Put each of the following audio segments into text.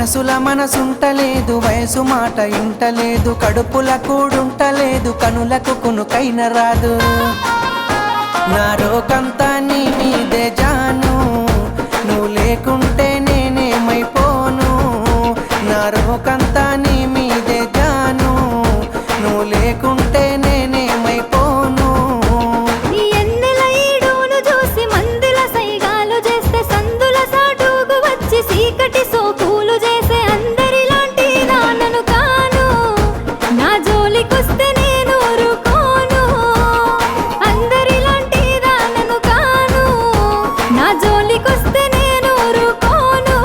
మనసుల మనసుంటలేదు, వయసు మాట ఇంటలేదు, కడుపుల కూడుంటలేదు, కనులకు కునుకైన రాదు. నా రోకంతా నీ మీదే జాను, నువ్వు లేకుంటే నేనేమైపోను. నా రోకంతా నీ మీదే జాను, నువ్వు లేకుంటే నేనేమైపోను. ఎన్నెల ఈడును చూసి మందుల సైగాలు చేస్తే సందుల సాటుకు వచ్చి సీకటి సోకులు చేసే అందరిలాంటి దానను కాను. నా జోలికొస్తే నేను ఊరుకోను, అందరిలాంటి దానను కాను. నా జోలికొస్తే నేను ఊరుకోను.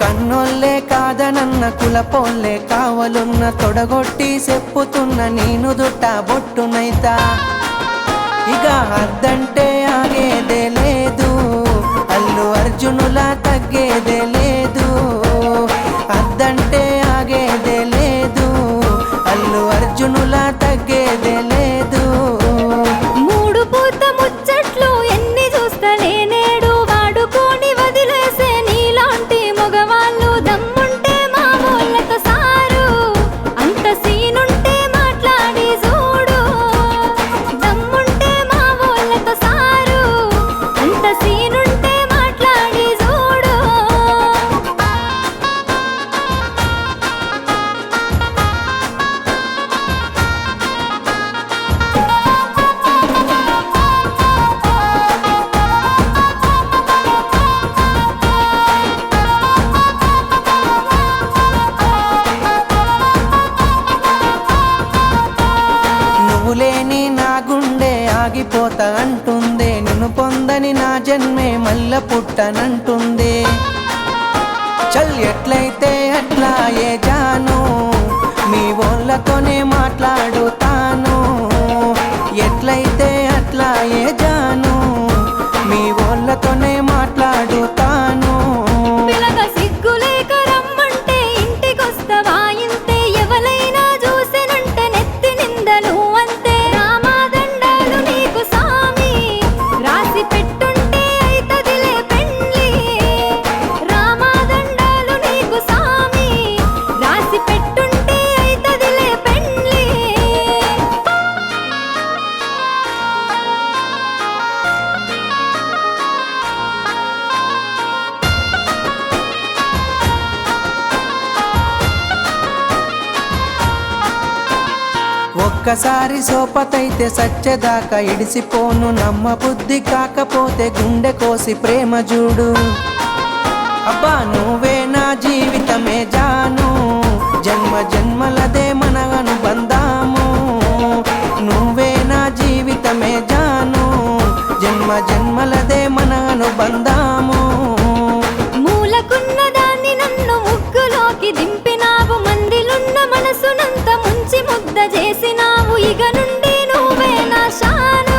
కన్నోళ్ళే కాదనన్న కులపోళ్ళే కావలున్న తొడగొట్టి చెప్పుతున్న నేను దుట్ట బొట్టునైతా. ఇక అద్దంటే ఆగేదే లేదు, అల్లు అర్జునులా తగ్గేదే లేదు. అద్దంటే ఆగేదే లేదు, అల్లు అర్జునులా తగ్గేదే లేదు. మూడు పూత ముచ్చట్లు ఎన్ని చూస్తలే నేడు, వాడుకొని వదిలేసే నీలాంటి మగవాళ్ళు దమ్ముంటే మా వాళ్ళతో సారు. అంత సీనుంటే మాట్లాడి చూడు, దమ్ముంటే మా వాళ్ళతో సారు. అంత సీనుంటే మాట్లాడి చూడు. నువ్వు లేని నా గుండె ఆగిపోతా అంటుందే, నిన్ను పొందని నా జన్మే మల్ల పుట్టనంటుంది. చల్ ఎట్లయితే అట్లా ఏ జాను, మీ వాళ్ళతోనే మాట్లాడుతాను. ఎట్లయితే అట్లా ఏ జాను, మీ వాళ్ళతోనే మాట్లాడుతాను. పిల్లగా సిగ్గులేక రమ్మంటే ఇంటికొస్తవా ఇంతే, ఎవలైనా చూసినంటే నెత్తి నిందలు అంతే. రామాదండాలు నీకు సామి, రాసి పెట్టుంటే అయితదిలే పెండ్లి. రామాదండాలు నీకు సామి, రాసి పెట్టుంటే అయితదిలే పెండ్లి. ఒక్కసారి సోపతైతే సచ్చేదాకా ఇడిసిపోను, నమ్మ బుద్ధి కాకపోతే గుండె కోసి ప్రేమ చూడు. అబ్బా నువ్వే నా జీవితమే జాను, జన్మ జన్మలదే మన అనుబంధాము. నువ్వే నా జీవితమే జాను, జన్మ జన్మలదే మన అనుబంధాము. మూలకున్న దాన్ని నన్ను ముగ్గులోకి దింపినావు, మందిలున్న మనసునంత ముంచి ముద్ద చేసినావు. ఇక నుండి నువ్వే నా శాను.